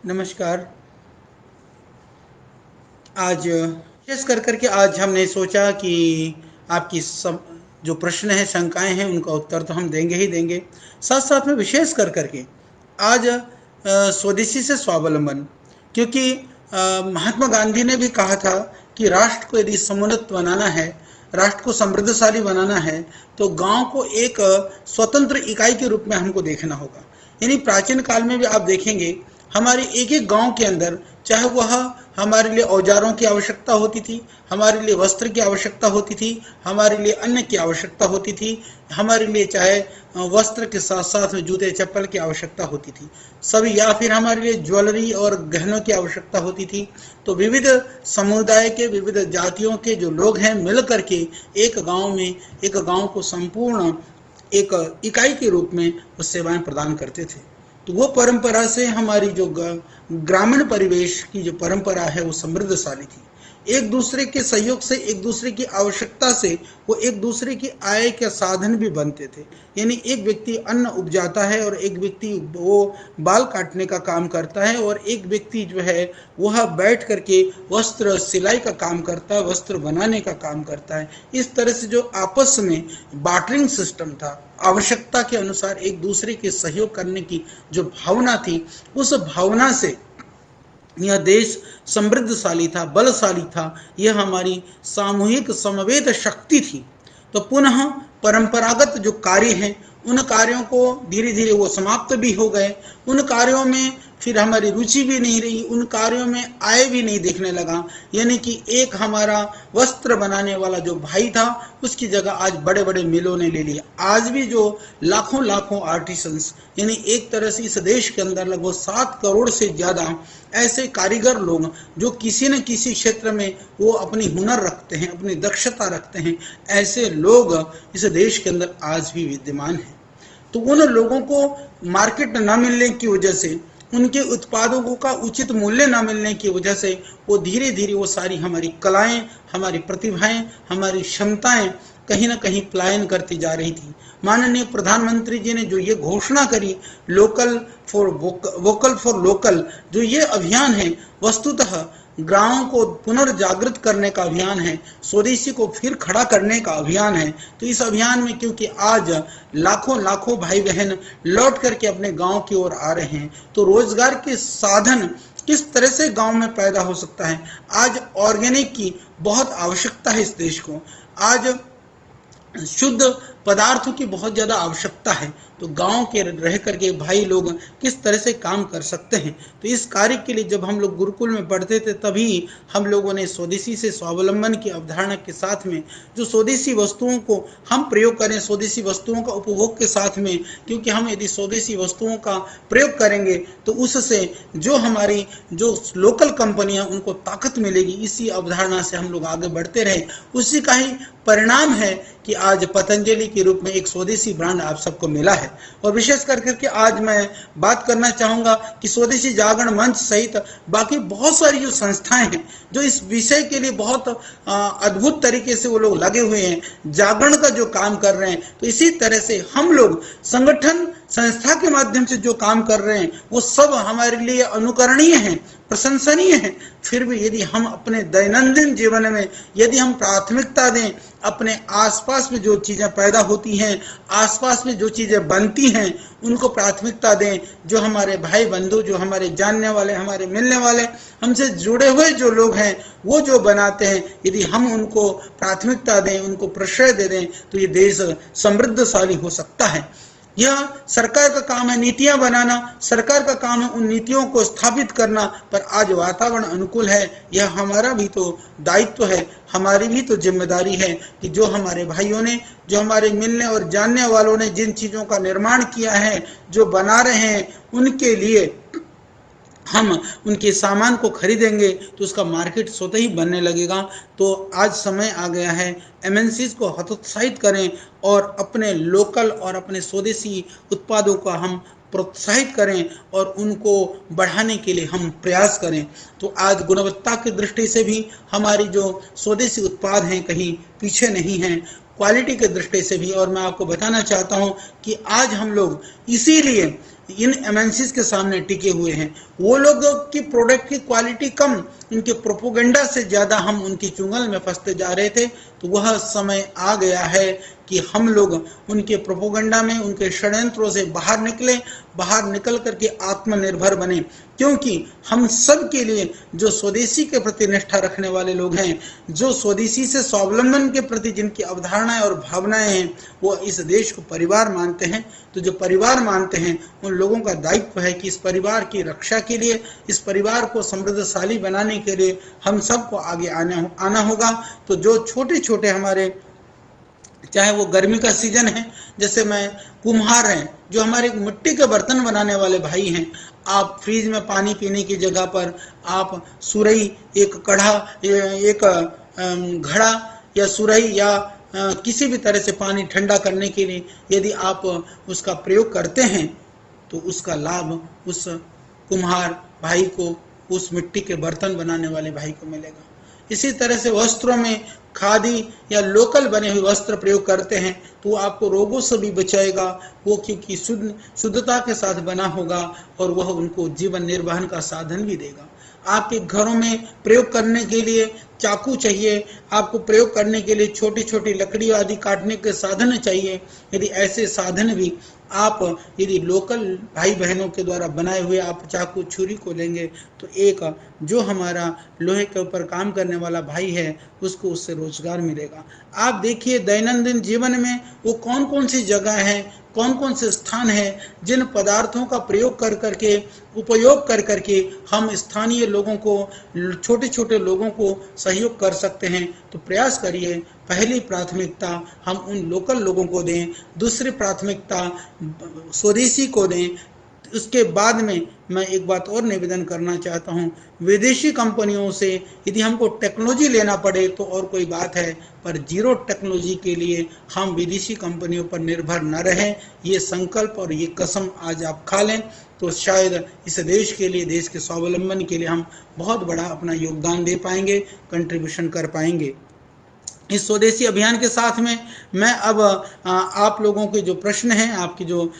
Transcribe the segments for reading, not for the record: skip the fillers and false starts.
नमस्कार। आज विशेष कर करके आज हमने सोचा कि आपकी सब जो प्रश्न हैं, शंकाएँ हैं, उनका उत्तर तो हम देंगे ही देंगे। साथ-साथ में विशेष कर करके आज स्वदेशी से स्वावलंबन, क्योंकि महात्मा गांधी ने भी कहा था कि राष्ट्र को यदि समुन्नत बनाना है, राष्ट्र को समृद्धशाली बनाना है, तो गाँव को एक स्वतंत्र इकाई के रूप में हमको देखना होगा। यानी प्राचीन काल में भी आप देखेंगे, हमारे एक-एक गाँव के अंदर, चाहे वह हमारे लिए औजारों की आवश्यकता होती थी, हमारे लिए वस्त्र की आवश्यकता होती थी, हमारे लिए अन्न की आवश्यकता होती थी, हमारे लिए चाहे वस्त्र के साथ साथ में जूते चप्पल की आवश्यकता होती थी, सभी, या फिर हमारे लिए ज्वेलरी और गहनों की आवश्यकता होती थी। तो विविध समुदाय के, विविध जातियों के जो लोग हैं, मिल करके एक गांव में, एक गांव को संपूर्ण एक इकाई के रूप में वो सेवाएं प्रदान करते थे। तो वो परंपरा से हमारी जो ग्रामीण परिवेश की जो परंपरा है वो समृद्धशाली थी। एक दूसरे के सहयोग से, एक दूसरे की आवश्यकता से वो एक दूसरे की आय के साधन भी बनते थे। यानी एक व्यक्ति अन्न उपजाता है और एक व्यक्ति वो बाल काटने का काम करता है और एक व्यक्ति जो है वह बैठ करके वस्त्र सिलाई का काम करता है, वस्त्र बनाने का काम करता है। इस तरह से जो आपस में बार्टरिंग सिस्टम था, आवश्यकता के अनुसार एक दूसरे के सहयोग करने की जो भावना थी, उस भावना से यह देश समृद्धशाली था, बलशाली था। यह हमारी सामूहिक समवेत शक्ति थी। तो पुनः परंपरागत जो कार्य हैं, उन कार्यों को धीरे धीरे वो समाप्त भी हो गए। उन कार्यों में फिर हमारी रुचि भी नहीं रही, उन कार्यों में आय भी नहीं देखने लगा। यानी कि एक हमारा वस्त्र बनाने वाला जो भाई था, उसकी जगह आज बड़े बड़े मिलों ने ले लिया। आज भी जो लाखों लाखों आर्टिसंस, यानी एक तरह से इस देश के अंदर लगभग 7 करोड़ से ज़्यादा ऐसे कारीगर लोग जो किसी न किसी क्षेत्र में वो अपनी हुनर रखते हैं, अपनी दक्षता रखते हैं, ऐसे लोग इस देश के अंदर आज भी विद्यमान हैं। तो उन लोगों को मार्केट न मिलने की वजह से, उनके उत्पादों का उचित मूल्य न मिलने की वजह से वो धीरे धीरे वो सारी हमारी कलाएं, हमारी प्रतिभाएं, हमारी क्षमताएं कहीं ना कहीं पलायन करती जा रही थी। माननीय प्रधानमंत्री जी ने जो ये घोषणा करी, वोकल फॉर लोकल, जो ये अभियान है, वस्तुतः गांवों को पुनर्जागृत करने का अभियान है, स्वदेशी को फिर खड़ा करने का अभियान है। तो इस अभियान में क्योंकि आज लाखों लाखों भाई बहन लौट करके अपने गांव की ओर आ रहे हैं, तो रोजगार के साधन किस तरह से गांव में पैदा हो सकता है। आज ऑर्गेनिक की बहुत आवश्यकता है इस देश को। आज शुद्ध पदार्थों की बहुत ज़्यादा आवश्यकता है। तो गांव के रह करके भाई लोग किस तरह से काम कर सकते हैं। तो इस कार्य के लिए जब हम लोग गुरुकुल में पढ़ते थे, तभी हम लोगों ने स्वदेशी से स्वावलंबन की अवधारणा के साथ में जो स्वदेशी वस्तुओं को हम प्रयोग करें, स्वदेशी वस्तुओं का उपभोग के साथ में, क्योंकि हम यदि स्वदेशी वस्तुओं का प्रयोग करेंगे तो उससे जो हमारी जो लोकल कंपनियां, उनको ताकत मिलेगी। इसी अवधारणा से हम लोग आगे बढ़ते रहे। उसी का ही परिणाम है कि आज पतंजलि के रूप में एक स्वदेशी ब्रांड आप सबको मिला है। और विशेष करके आज मैं बात करना चाहूँगा कि स्वदेशी जागरण मंच सहित बाकी बहुत सारी जो संस्थाएं हैं, जो इस विषय के लिए बहुत अद्भुत तरीके से वो लोग लगे हुए हैं, जागरण का जो काम कर रहे हैं। तो इसी तरह से हम लोग संगठन, संस्था के माध्यम से जो काम कर रहे हैं, वो सब हमारे लिए अनुकरणीय हैं, प्रशंसनीय है। फिर भी यदि हम अपने दैनंदिन जीवन में यदि हम प्राथमिकता दें, अपने आसपास में जो चीज़ें पैदा होती हैं, आसपास में जो चीज़ें बनती हैं, उनको प्राथमिकता दें। जो हमारे भाई बंधु, जो हमारे जानने वाले, हमारे मिलने वाले, हमसे जुड़े हुए जो लोग हैं, वो जो बनाते हैं, यदि हम उनको प्राथमिकता दें, उनको प्रश्रय दे दें, तो ये देश समृद्धशाली हो सकता है। यह सरकार का काम है नीतियां बनाना, सरकार का काम है उन नीतियों को स्थापित करना। पर आज वातावरण अनुकूल है, यह हमारा भी तो दायित्व है, हमारी भी तो जिम्मेदारी है कि जो हमारे भाइयों ने, जो हमारे मिलने और जानने वालों ने जिन चीज़ों का निर्माण किया है, जो बना रहे हैं, उनके लिए हम उनके सामान को खरीदेंगे तो उसका मार्केट स्वतः ही बनने लगेगा। तो आज समय आ गया है, एमएनसीज को हतोत्साहित करें और अपने लोकल और अपने स्वदेशी उत्पादों का हम प्रोत्साहित करें और उनको बढ़ाने के लिए हम प्रयास करें। तो आज गुणवत्ता की दृष्टि से भी हमारी जो स्वदेशी उत्पाद हैं कहीं पीछे नहीं हैं, क्वालिटी के दृष्टि से भी। और मैं आपको बताना चाहता हूं कि आज हम लोग इसीलिए इन एमएनसीज के सामने टिके हुए हैं। वो लोग की प्रोडक्ट की क्वालिटी कम, इनके प्रोपोगंडा से ज़्यादा हम उनकी चुंगल में फंसते जा रहे थे। तो वह समय आ गया है कि हम लोग उनके प्रोपोगंडा में, उनके षड्यंत्रों से बाहर निकलें, बाहर निकल करके आत्मनिर्भर बने। क्योंकि हम सब के लिए जो स्वदेशी के प्रति निष्ठा रखने वाले लोग हैं, जो स्वदेशी से स्वावलंबन के प्रति जिनकी अवधारणाएं और भावनाएं हैं, वो इस देश को परिवार मानते हैं। तो जो परिवार मानते हैं उन लोगों का दायित्व है कि इस परिवार की रक्षा के लिए, इस परिवार को समृद्धशाली बनाने के लिए हम सबको आगे आना होगा। तो जो छोटे छोटे हमारे, चाहे वो गर्मी का सीजन है, जैसे मैं कुम्हार हैं, जो हमारे मिट्टी के बर्तन बनाने वाले भाई हैं, आप फ्रिज में पानी पीने की जगह पर आप सुरई, एक कढ़ा, एक घड़ा या सुरई या किसी भी तरह से पानी ठंडा करने के लिए यदि आप उसका प्रयोग करते हैं तो उसका लाभ उस कुम्हार भाई को, उस मिट्टी के बर्तन बनाने वाले भाई को मिलेगा। इसी तरह से वस्त्रों में खादी या लोकल बने हुए वस्त्र प्रयोग करते हैं तो वो आपको रोगों से भी बचाएगा, वो क्योंकि शुद्धता के साथ बना होगा और वह उनको जीवन निर्वाहन का साधन भी देगा। आपके घरों में प्रयोग करने के लिए चाकू चाहिए, आपको प्रयोग करने के लिए छोटी छोटी लकड़ी आदि काटने के साधन चाहिए। यदि ऐसे साधन भी आप यदि लोकल भाई बहनों के द्वारा बनाए हुए आप चाकू छुरी को लेंगे तो एक जो हमारा लोहे के ऊपर काम करने वाला भाई है उसको उससे रोजगार मिलेगा। आप देखिए दैनंदिन जीवन में वो कौन कौन सी जगह है, कौन कौन से स्थान है जिन पदार्थों का प्रयोग कर करके, उपयोग कर करके हम स्थानीय लोगों को, छोटे छोटे लोगों को सहयोग कर सकते हैं। तो प्रयास करिए, पहली प्राथमिकता हम उन लोकल लोगों को दें, दूसरी प्राथमिकता स्वदेशी को दें। उसके बाद में मैं एक बात और निवेदन करना चाहता हूं, विदेशी कंपनियों से यदि हमको टेक्नोलॉजी लेना पड़े तो और कोई बात है, पर जीरो टेक्नोलॉजी के लिए हम विदेशी कंपनियों पर निर्भर न रहें। ये संकल्प और ये कसम आज आप खा लें तो शायद इस देश के लिए, देश के स्वावलंबन के लिए हम बहुत बड़ा अपना योगदान दे पाएंगे, कंट्रीब्यूशन कर पाएंगे। इस स्वदेशी अभियान के साथ में मैं अब आप लोगों के जो प्रश्न हैं, आपकी जो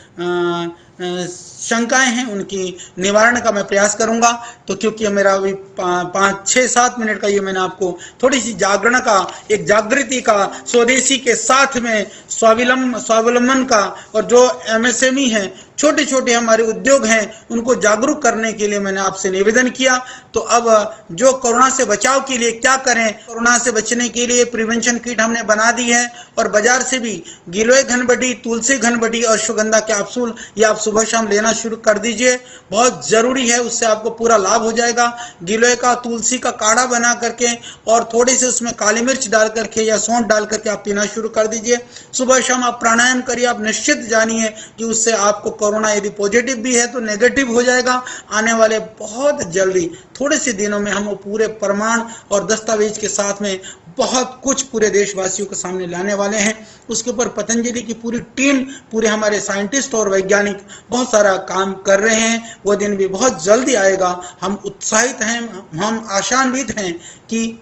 शंकाएं हैं, उनकी निवारण का मैं प्रयास करूंगा। तो क्योंकि मेरा अभी 5-6-7 मिनट का ये मैंने आपको थोड़ी सी जागरण का, एक जागृति का, स्वदेशी के साथ में स्वावलंबन का, और जो एमएसएमई हैं, छोटे छोटे हमारे उद्योग हैं, उनको जागरूक करने के लिए मैंने आपसे निवेदन किया। तो अब जो कोरोना से बचाव के लिए क्या करें, कोरोना से बचने के लिए प्रिवेंशन किट हमने बना दी है और बाजार से भी गिलोय घनबटी, तुलसी घनबटी और सुगंधा कैप्सूल ये आप सुबह शाम लेना शुरू कर दीजिए, बहुत जरूरी है, उससे आपको पूरा लाभ हो जाएगा। गिलोय का, तुलसी का काढ़ा बना करके और थोड़ी सी उसमें काली मिर्च डाल करके या सौंठ डाल करके आप पीना शुरू कर दीजिए। सुबह शाम आप प्राणायाम करिए, आप निश्चित जानिए कि उससे आपको कोरोना यदि पॉजिटिव भी है तो नेगेटिव हो जाएगा। आने वाले बहुत जल्दी थोड़े से दिनों में हम पूरे प्रमाण और दस्तावेज के साथ में बहुत कुछ पूरे देशवासियों के सामने लाने वाले हैं। उसके ऊपर पतंजलि की पूरी टीम, पूरे हमारे साइंटिस्ट और वैज्ञानिक बहुत सारा काम कर रहे हैं। वो दिन भी बहुत जल्दी आएगा। हम उत्साहित हैं, हम आशान्वित हैं कि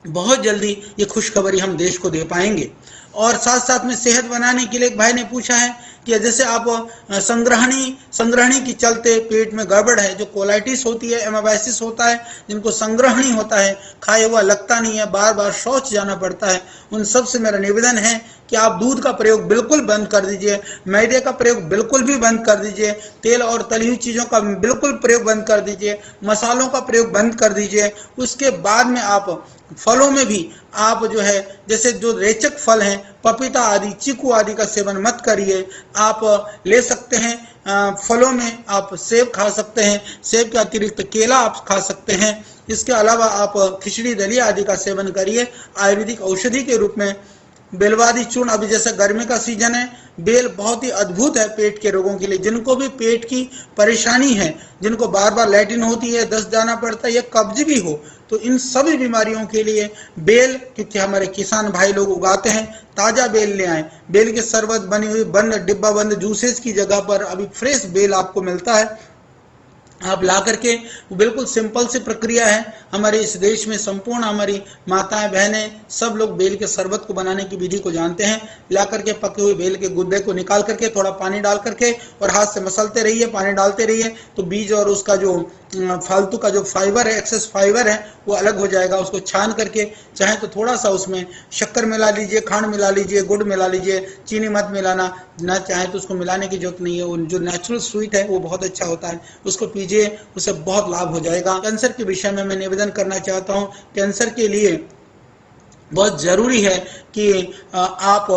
बहुत जल्दी ये खुशखबरी हम देश को दे पाएंगे। और साथ साथ में सेहत बनाने के लिए एक भाई ने पूछा है कि जैसे आप संग्रहणी की चलते पेट में गड़बड़ है, जो कोलाइटिस होती है, एमाबाइसिस होता है, जिनको संग्रहणी होता है, खाए हुआ लगता नहीं है, बार बार शौच जाना पड़ता है, उन सब से मेरा निवेदन है कि आप दूध का प्रयोग बिल्कुल बंद कर दीजिए, मैदे का प्रयोग बिल्कुल भी बंद कर दीजिए, तेल और तली हुई चीज़ों का बिल्कुल प्रयोग बंद कर दीजिए, मसालों का प्रयोग बंद कर दीजिए। उसके बाद में आप फलों में भी आप जो है, जैसे जो रेचक फल हैं, पपीता आदि, चीकू आदि का सेवन मत करिए। आप ले सकते हैं फलों में आप सेब खा सकते हैं, सेब के अतिरिक्त केला आप खा सकते हैं। इसके अलावा आप खिचड़ी दलिया आदि का सेवन करिए आयुर्वेदिक औषधि के रूप में। बेलवादी चूर्ण, अभी जैसे गर्मी का सीजन है, बेल बहुत ही अद्भुत है पेट के रोगों के लिए। जिनको भी पेट की परेशानी है, जिनको बार बार लैट्रिन होती है, दस्त जाना पड़ता है या कब्ज भी हो, तो इन सभी बीमारियों के लिए बेल, क्योंकि हमारे किसान भाई लोग उगाते हैं, ताजा बेल ले आए। बेल के शरबत बनी हुई बंद डिब्बा बंद जूसेस की जगह पर अभी फ्रेश बेल आपको मिलता है, आप ला करके, वो बिल्कुल सिंपल सी प्रक्रिया है। हमारे इस देश में संपूर्ण हमारी माताएं बहनें सब लोग बेल के शरबत को बनाने की विधि को जानते हैं। ला करके पके हुए बेल के गुद्दे को निकाल करके थोड़ा पानी डाल करके और हाथ से मसलते रहिए, पानी डालते रहिए, तो बीज और उसका जो फालतू का जो फाइबर है, एक्सेस फाइबर है, वो अलग हो जाएगा। उसको छान करके चाहे तो थोड़ा सा उसमें शक्कर मिला लीजिए, खांड मिला लीजिए, गुड़ मिला लीजिए, चीनी मत मिलाना, ना चाहे तो उसको मिलाने की जरूरत नहीं है। जो नेचुरल स्वीट है वो बहुत अच्छा होता है, उसको पीजिए, उससे बहुत लाभ हो जाएगा। कैंसर के विषय में मैं निवेदन करना चाहता हूँ, कैंसर के लिए बहुत जरूरी है कि आप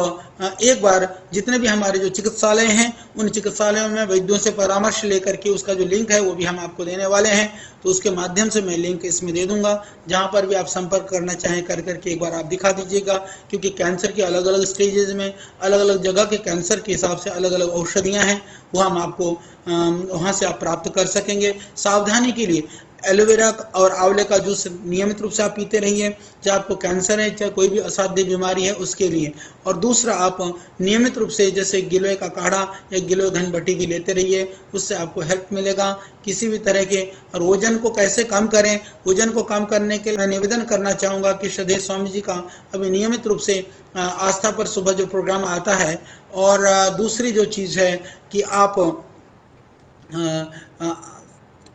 एक बार जितने भी हमारे जो चिकित्सालय हैं, उन चिकित्सालयों में वैद्यों से परामर्श लेकर के उसका जो लिंक है वो भी हम आपको देने वाले हैं, तो उसके माध्यम से मैं लिंक इसमें दे दूंगा। जहां पर भी आप संपर्क करना चाहें कर करके एक बार आप दिखा दीजिएगा, क्योंकि कैंसर के अलग अलग स्टेजेस में अलग अलग जगह के कैंसर के हिसाब से अलग अलग औषधियां हैं, वो हम आपको वहां से आप प्राप्त कर सकेंगे। सावधानी के लिए एलोवेरा और आंवले का जूस नियमित रूप से आप पीते रहिए, चाहे आपको कैंसर है चाहे कोई भी असाध्य बीमारी है उसके लिए। और दूसरा, आप नियमित रूप से जैसे गिलोय का काढ़ा या गिलोय घनबटी की लेते रहिए, उससे आपको हेल्प मिलेगा किसी भी तरह के। और वजन को कैसे कम करें, वजन को कम करने के लिए मैं निवेदन करना चाहूँगा कि श्रद्धेय स्वामी जी का अभी नियमित रूप से आस्था पर सुबह जो प्रोग्राम आता है, और दूसरी जो चीज़ है कि आप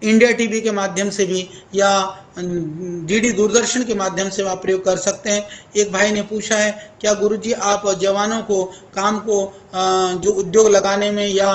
इंडिया टीवी के माध्यम से भी या डीडी दूरदर्शन के माध्यम से आप प्रयोग कर सकते हैं। एक भाई ने पूछा है, क्या गुरुजी आप जवानों को काम को जो उद्योग लगाने में या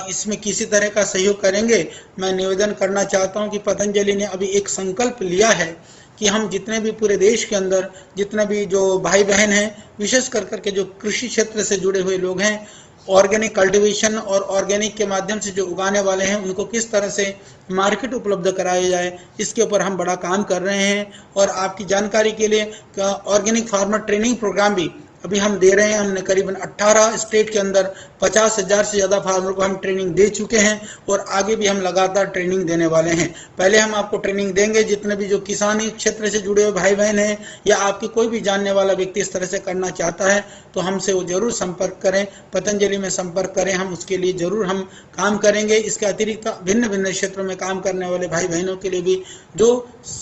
इसमें किसी तरह का सहयोग करेंगे? मैं निवेदन करना चाहता हूं कि पतंजलि ने अभी एक संकल्प लिया है कि हम जितने भी पूरे देश के अंदर जितने भी जो भाई बहन हैं, विशेष कर करके जो कृषि क्षेत्र से जुड़े हुए लोग हैं, ऑर्गेनिक कल्टीवेशन और ऑर्गेनिक के माध्यम से जो उगाने वाले हैं, उनको किस तरह से मार्केट उपलब्ध कराया जाए, इसके ऊपर हम बड़ा काम कर रहे हैं। और आपकी जानकारी के लिए ऑर्गेनिक फार्मर ट्रेनिंग प्रोग्राम भी अभी हम दे रहे हैं। हमने करीबन 18 स्टेट के अंदर 50,000 से ज़्यादा फार्मर को हम ट्रेनिंग दे चुके हैं, और आगे भी हम लगातार ट्रेनिंग देने वाले हैं। पहले हम आपको ट्रेनिंग देंगे, जितने भी जो किसानी क्षेत्र से जुड़े हुए भाई बहन हैं या आपकी कोई भी जानने वाला व्यक्ति इस तरह से करना चाहता है, तो हमसे वो जरूर संपर्क करें, पतंजलि में संपर्क करें, हम उसके लिए जरूर हम काम करेंगे। इसके अतिरिक्त भिन्न भिन्न क्षेत्रों में काम करने वाले भाई बहनों के लिए भी जो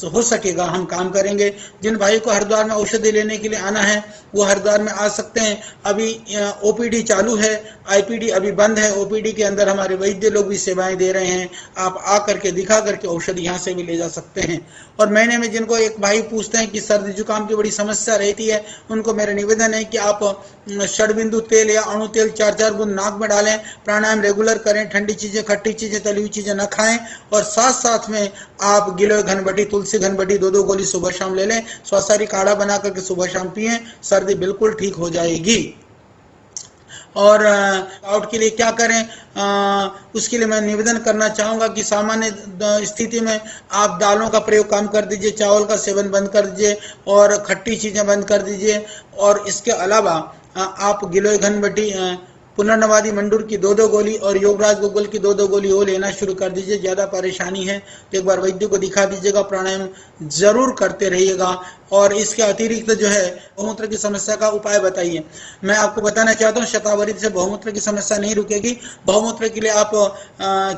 हो सकेगा हम काम करेंगे। जिन भाई को हरिद्वार में औषधि लेने के लिए आना है, वो हरिद्वार में आ सकते हैं। अभी ओपीडी चालू है, आईपीडी अभी बंद है। ओपीडी के अंदर हमारे वैद्य लोग भी सेवाएं दे रहे हैं, आप आ करके दिखा करके औषधि यहाँ से भी ले जा सकते हैं। और महीने में जिनको एक भाई पूछते हैं कि सर्दी जुकाम की बड़ी समस्या रहती है, उनको मेरा निवेदन है कि आप षडबिंदु तेल या अणु तेल 4-4 बूंद नाक में डालें, प्राणायाम रेगुलर करें, ठंडी चीजें, खट्टी चीजें, तली हुई चीजें न खाएं, और साथ साथ में आप गिलोय घनबटी, तुलसी घनबटी 2-2 गोली सुबह शाम ले लें। स्वासारी काढ़ा बना करके सुबह शाम पिएं, सर्दी बिल्कुल ठीक हो जाएगी। और आउट के लिए क्या करें, उसके लिए मैं निवेदन करना चाहूँगा कि सामान्य स्थिति में आप दालों का प्रयोग कम कर दीजिए, चावल का सेवन बंद कर दीजिए और खट्टी चीज़ें बंद कर दीजिए। और इसके अलावा आप गिलोय घनबटी, पुनर्नवादी मंडूर की 2-2 गोली और योगराज गुग्गल की 2-2 गोली वो लेना शुरू कर दीजिए। ज़्यादा परेशानी है तो एक बार वैद्य को दिखा दीजिएगा, प्राणायाम जरूर करते रहिएगा। और इसके अतिरिक्त जो है बहुमूत्र की समस्या का उपाय बताइए। मैं आपको बताना चाहता हूँ, शतावरी से बहुमूत्र की समस्या नहीं रुकेगी। बहुमूत्र के लिए आप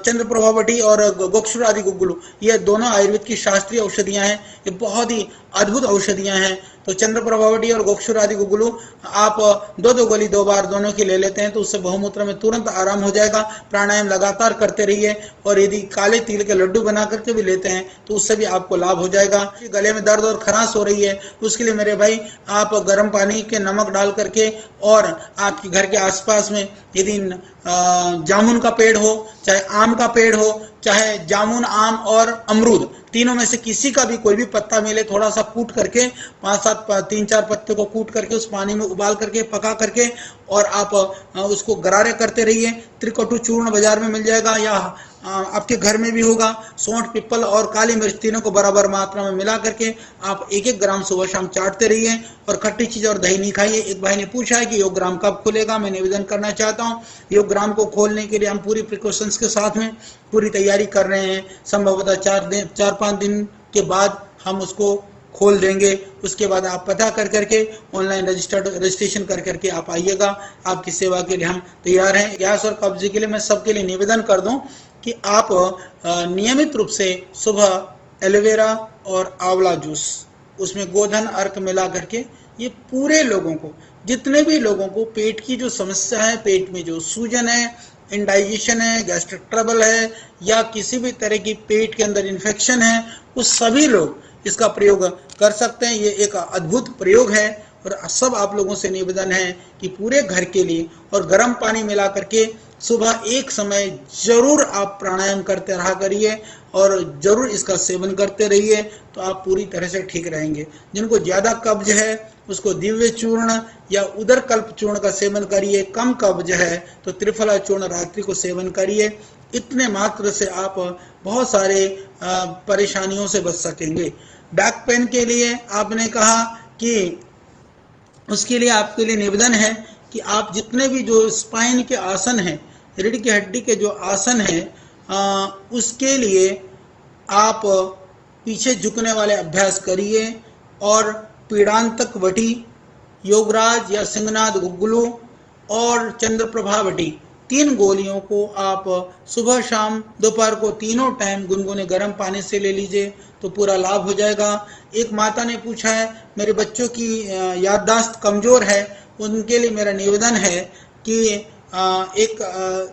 चंद्रप्रभावटी और गोक्षुर आदि गुग्गुलू, ये दोनों आयुर्वेद की शास्त्रीय औषधियाँ हैं, ये बहुत ही अद्भुत औषधियाँ हैं। तो चंद्रप्रभावटी और गोक्षुर आदि गुग्गुलू आप 2-2 गोली 2 बार दोनों की ले लेते हैं, तो उससे बहुमूत्र में तुरंत आराम हो जाएगा। प्राणायाम लगातार करते रहिए, और यदि काले तिल के लड्डू बना करके भी लेते हैं तो उससे भी आपको लाभ हो जाएगा। गले में दर्द और खराश हो रही है, उसके लिए मेरे भाई आप गर्म पानी के नमक डाल करके, और आपके घर के आसपास में यदि जामुन का पेड़ हो, चाहे आम का पेड़ हो, चाहे जामुन, आम और अमरूद, तीनों में से किसी का भी कोई भी पत्ता मिले, थोड़ा सा कूट करके 3-4 पत्ते को कूट करके उस पानी में उबाल करके पका करके, और आप उसको गरारे करते रहिए। त्रिकटु चूर्ण बाजार में मिल जाएगा या आपके घर में भी होगा। सौंठ, पिपल और काली मिर्च तीनों को बराबर मात्रा में मिला करके आप 1-1 ग्राम सुबह शाम चाटते रहिए, और खट्टी चीज और दही नहीं खाइए। एक भाई ने पूछा है कि योग ग्राम कब खुलेगा, मैं निवेदन करना चाहता हूँ, योग ग्राम को खोलने के लिए हम पूरी प्रिकॉशंस के साथ में पूरी तैयारी कर रहे हैं। संभवतः 4-5 दिन के बाद हम उसको खोल देंगे। उसके बाद आप पता कर करके ऑनलाइन रजिस्ट्रेशन कर करके आप आइएगा। आपकी सेवा के लिए हम तैयार हैं। गैस और कब्जे के लिए मैं सबके लिए निवेदन कर दूं कि आप नियमित रूप से सुबह एलोवेरा और आंवला जूस, उसमें गोधन अर्क मिला करके, ये पूरे लोगों को, जितने भी लोगों को पेट की जो समस्या है, पेट में जो सूजन है, इंडाइजेशन है, गैस्ट्रिक ट्रबल है, या किसी भी तरह की पेट के अंदर इन्फेक्शन है, वो सभी लोग इसका प्रयोग कर सकते हैं। ये एक अद्भुत प्रयोग है और सब आप लोगों से निवेदन है कि पूरे घर के लिए और गर्म पानी मिला करके सुबह एक समय जरूर आप प्राणायाम करते रहा करिए और जरूर इसका सेवन करते रहिए, तो आप पूरी तरह से ठीक रहेंगे। जिनको ज़्यादा कब्ज है उसको दिव्य चूर्ण या उदर कल्प चूर्ण का सेवन करिए। कम कब्ज है तो त्रिफला चूर्ण रात्रि को सेवन करिए। इतने मात्र से आप बहुत सारे परेशानियों से बच सकेंगे। बैक पेन के लिए आपने कहा कि उसके लिए आपके लिए निवेदन है कि आप जितने भी जो स्पाइन के आसन हैं, रीढ़ की हड्डी के जो आसन हैं, उसके लिए आप पीछे झुकने वाले अभ्यास करिए और पीड़ांतक वटी, योगराज या सिंहनाद गुग्गुलू और चंद्रप्रभा वटी, 3 गोलियों को आप सुबह शाम दोपहर को तीनों टाइम गुनगुने गर्म पानी से ले लीजिए तो पूरा लाभ हो जाएगा। एक माता ने पूछा है, मेरे बच्चों की याददाश्त कमज़ोर है, उनके लिए मेरा निवेदन है कि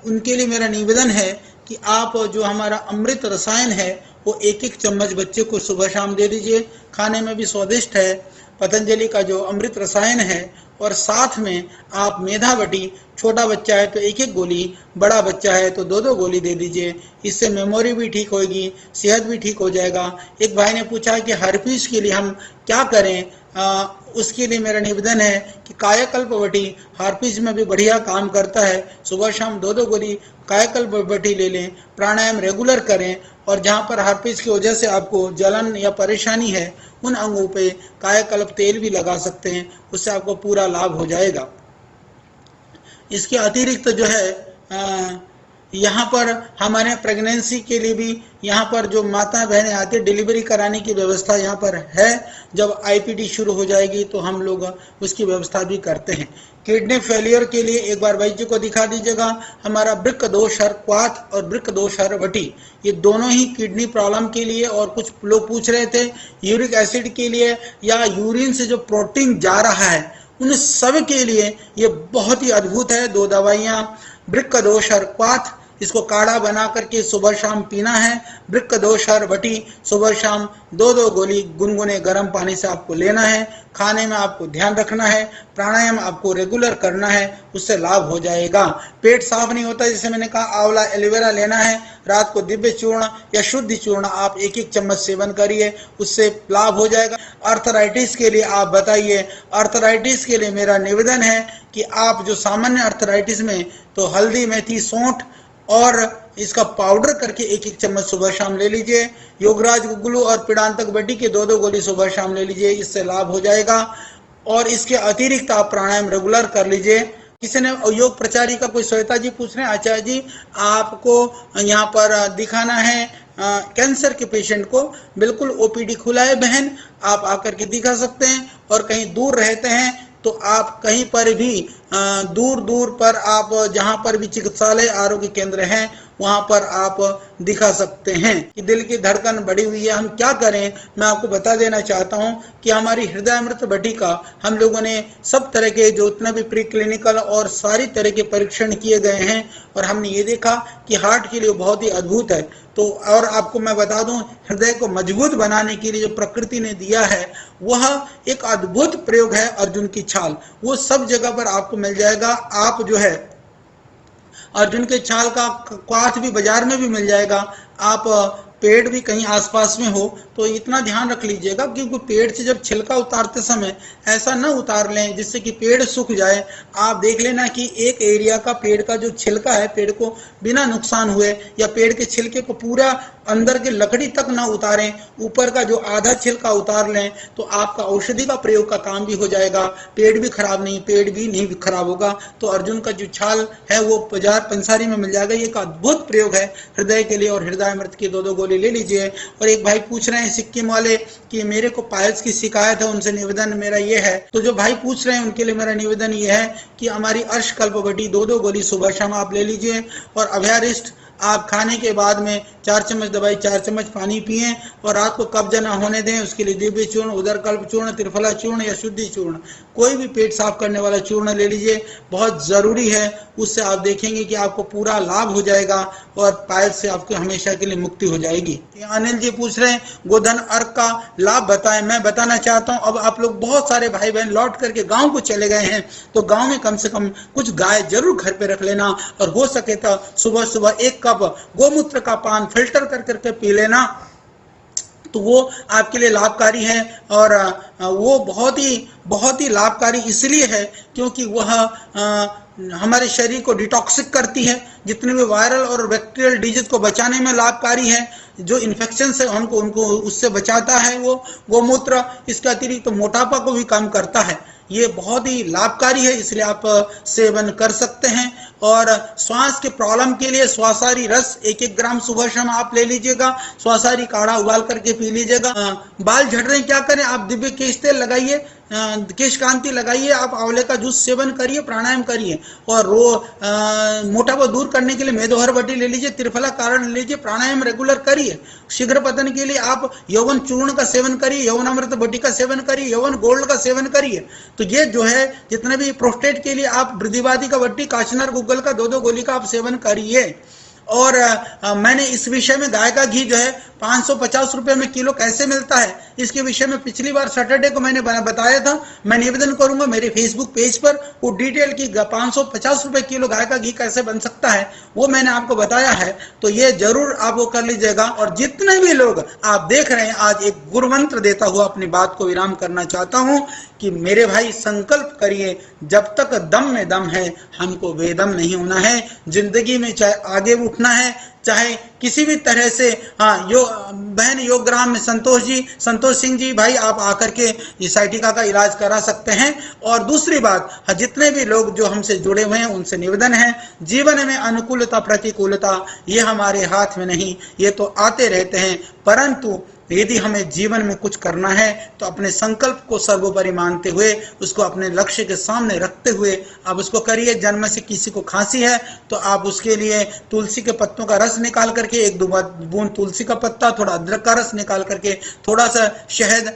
उनके लिए मेरा निवेदन है कि आप जो हमारा अमृत रसायन है वो 1-1 चम्मच बच्चे को सुबह शाम दे दीजिए। खाने में भी स्वादिष्ट है, पतंजलि का जो अमृत रसायन है। और साथ में आप मेधावटी, छोटा बच्चा है तो 1-1 गोली, बड़ा बच्चा है तो 2-2 गोली दे दीजिए। इससे मेमोरी भी ठीक होगी, सेहत भी ठीक हो जाएगा। एक भाई ने पूछा कि हर्पीस के लिए हम क्या करें, उसके लिए मेरा निवेदन है कि कायाकल्प वटी हर्पीस में भी बढ़िया काम करता है। सुबह शाम 2-2 गोली कायाकल्प वटी ले लें, प्राणायाम रेगुलर करें और जहाँ पर हर्पीस की वजह से आपको जलन या परेशानी है उन अंगों पे कायाकल्प तेल भी लगा सकते हैं, उससे आपको पूरा लाभ हो जाएगा। इसके अतिरिक्त जो है यहाँ पर हमारे प्रेगनेंसी के लिए भी यहाँ पर जो माता बहनें आती है डिलीवरी कराने की व्यवस्था यहाँ पर है। जब आईपीडी शुरू हो जाएगी तो हम लोग उसकी व्यवस्था भी करते हैं। किडनी फेलियर के लिए एक बार वैद्य को दिखा दीजिएगा। हमारा वृक्क दोष हर क्वाथ और वृक्क दोष हर वटी, ये दोनों ही किडनी प्रॉब्लम के लिए, और कुछ लोग पूछ रहे थे यूरिक एसिड के लिए या यूरिन से जो प्रोटीन जा रहा है, उन सब के लिए ये बहुत ही अद्भुत है। 2 दवाइयाँ, वृक्क दोष हर क्वाथ, इसको काढ़ा बना करके सुबह शाम पीना है। वृक्क दोष हर वटी, सुबह शाम 2-2 गोली गुनगुने गर्म पानी से आपको लेना है। खाने में आपको ध्यान रखना है, प्राणायाम आपको रेगुलर करना है, उससे लाभ हो जाएगा। पेट साफ नहीं होता, जैसे मैंने कहा, आंवला एलोवेरा लेना है। रात को दिव्य चूर्ण या शुद्ध चूर्ण आप 1-1 चम्मच सेवन करिए, उससे लाभ हो जाएगा। अर्थराइटिस के लिए आप बताइए। अर्थराइटिस के लिए मेरा निवेदन है कि आप जो सामान्य अर्थराइटिस में तो हल्दी, मेथी, सौंठ और इसका पाउडर करके 1-1 चम्मच सुबह शाम ले लीजिए। योगराज गुग्गुलू और पीड़ांतक वटी के 2-2 गोली सुबह शाम ले लीजिए, इससे लाभ हो जाएगा। और इसके अतिरिक्त आप प्राणायाम रेगुलर कर लीजिए। किसी ने योग प्रचारी का कोई श्वेता जी पूछ रहे हैं, आचार्य जी आपको यहाँ पर दिखाना है कैंसर के पेशेंट को। बिल्कुल ओपीडी खुला है बहन, आप आकर के दिखा सकते हैं। और कहीं दूर रहते हैं तो आप कहीं पर भी दूर दूर पर आप जहां पर भी चिकित्सालय आरोग्य केंद्र हैं वहां पर आप दिखा सकते हैं। कि दिल की धड़कन बढ़ी हुई है, हम क्या करें। मैं आपको बता देना चाहता हूं कि हमारी हृदयामृत बटिका हम लोगों ने सब तरह के जो उतना भी प्री क्लिनिकल और सारी तरह के परीक्षण किए गए हैं और हमने ये देखा कि हार्ट के लिए बहुत ही अद्भुत है। तो और आपको मैं बता दूं, हृदय को मजबूत बनाने के लिए जो प्रकृति ने दिया है वह एक अद्भुत प्रयोग है, अर्जुन की छाल। वो सब जगह पर आपको मिल जाएगा। आप जो है अर्जुन के छाल का क्वाथ भी बाजार में भी मिल जाएगा। आप पेड़ भी कहीं आसपास में हो तो इतना ध्यान रख लीजिएगा, क्योंकि पेड़ से जब छिलका उतारते समय ऐसा न उतार लें जिससे कि पेड़ सूख जाए। आप देख लेना कि एक एरिया का पेड़ का जो छिलका है, पेड़ को बिना नुकसान हुए या पेड़ के छिलके को पूरा अंदर के लकड़ी तक ना उतारें, ऊपर का जो आधा छिलका उतार लें तो आपका औषधि का प्रयोग का काम भी हो जाएगा। पेड़ भी खराब नहीं, पेड़ भी नहीं खराब होगा। तो अर्जुन का जो छाल है वो बाजार पंसारी में मिल जाएगा। ये एक अद्भुत प्रयोग है हृदय के लिए। और हृदयामृत की 2-2 गोली ले लीजिए। और एक भाई पूछ रहे हैं सिक्किम वाले कि मेरे को पायल्स की शिकायत है, उनसे निवेदन मेरा ये है। तो जो भाई पूछ रहे हैं उनके लिए मेरा निवेदन ये है कि हमारी अर्श कल्पवटी 2-2 गोली सुबह शाम आप ले लीजिए। और अभयारिष्ट आप खाने के बाद में 4 चम्मच दवाई, 4 चम्मच पानी पिएं और रात को कब्ज न होने दें। उसके लिए दिव्य चूर्ण, उदरकल्प चूर्ण, त्रिफला चूर्ण या शुद्धि चूर्ण, कोई भी पेट साफ करने वाला चूर्ण ले लीजिए, बहुत जरूरी है। उससे आप देखेंगे कि आपको पूरा लाभ हो जाएगा और पाइल्स से आपको हमेशा के लिए मुक्ति हो जाएगी। अनिल जी पूछ रहे हैं गोधन अर्क का लाभ बताएं। मैं बताना चाहता हूं, अब आप लोग बहुत सारे भाई बहन लौट करके गांव को चले गए हैं, तो गांव में कम से कम कुछ गाय जरूर घर पे रख लेना और हो सके तो सुबह सुबह 1 कप गोमूत्र का पान फिल्टर कर करके पी लेना, तो वो आपके लिए लाभकारी है। और वो बहुत ही लाभकारी इसलिए है क्योंकि वह हमारे शरीर को डिटॉक्सिक करती है, जितने भी वायरल और बैक्टीरियल डिजीज को बचाने में लाभकारी है, जो इन्फेक्शन से उनको उससे बचाता है वो गोमूत्र। इसके अतिरिक्त तो मोटापा को भी कम करता है, ये बहुत ही लाभकारी है, इसलिए आप सेवन कर सकते हैं। और श्वास के प्रॉब्लम के लिए श्वासारी रस 1-1 ग्राम सुबह शाम आप ले लीजिएगा, श्वासारी काढ़ा उबाल करके पी लीजिएगा। बाल झड़ रहे हैं, क्या करें, आप दिव्य केश तेल लगाइए, केश कांति लगाइए, आप आंवले का जूस सेवन करिए, प्राणायाम करिए। और मोटापा दूर करने के लिए मेदोहर बटी ले लीजिए, त्रिफला कारण ले लीजिए, प्राणायाम रेगुलर करिए। शीघ्र पतन के लिए आप यौवन चूर्ण का सेवन करिए, यौवन अमृत बटी का सेवन करिए, यौवन गोल्ड का सेवन करिए। तो ये जो है जितने भी प्रोस्टेट के लिए आप वृद्धिवादी का बट्टी, काचनर गूगल का 2-2 गोली का आप सेवन करिए। और मैंने इस विषय में गाय का घी जो है 550 रुपए में किलो कैसे मिलता है, इसके विषय में पिछली बार सैटरडे को मैंने बताया था। मैं निवेदन करूंगा मेरे फेसबुक पेज पर वो डिटेल की 550 रुपए किलो गाय का घी कैसे बन सकता है वो मैंने आपको बताया है, तो ये जरूर आप वो कर लीजिएगा। और जितने भी लोग आप देख रहे हैं, आज एक गुरु मंत्र देता हुआ अपनी बात को विराम करना चाहता हूं कि मेरे भाई संकल्प करिए, जब तक दम में दम है हमको बेदम नहीं होना है। जिंदगी में चाहे आगे उठना है, चाहे किसी भी तरह से। हाँ, बहन योगग्राम में संतोष सिंह जी भाई, आप आकर के इस साइटिका का इलाज करा सकते हैं। और दूसरी बात, जितने भी लोग जो हमसे जुड़े हुए हैं उनसे निवेदन है, जीवन में अनुकूलता प्रतिकूलता ये हमारे हाथ में नहीं, ये तो आते रहते हैं, परंतु यदि हमें जीवन में कुछ करना है तो अपने संकल्प को सर्वोपरि मानते हुए, उसको अपने लक्ष्य के सामने रखते हुए आप उसको करिए। जन्म से किसी को खांसी है तो आप उसके लिए तुलसी के पत्तों का रस निकाल करके 1-2 बूंद तुलसी का पत्ता, थोड़ा अदरक का रस निकाल करके, थोड़ा सा शहद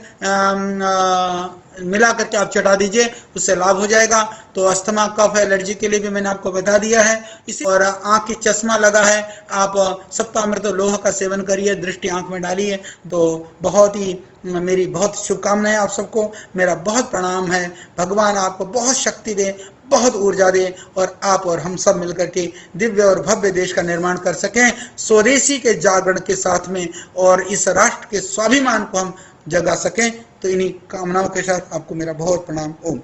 मिला करके आप चटा दीजिए, उससे लाभ हो जाएगा। तो अस्थमा, कफ, एलर्जी के लिए भी मैंने आपको बता दिया है। इसी और आंख की चश्मा लगा है, आप सप्तामृत लोह का सेवन करिए, दृष्टि आंख में डालिए। तो बहुत ही मेरी बहुत शुभकामनाएं आप सबको, मेरा बहुत प्रणाम है। भगवान आपको बहुत शक्ति दे, बहुत ऊर्जा दे और आप और हम सब मिलकर के दिव्य और भव्य देश का निर्माण कर सकें, स्वदेशी के जागरण के साथ में, और इस राष्ट्र के स्वाभिमान को हम जगा सकें। तो इन्हीं कामनाओं के साथ आपको मेरा बहुत प्रणाम। ओम।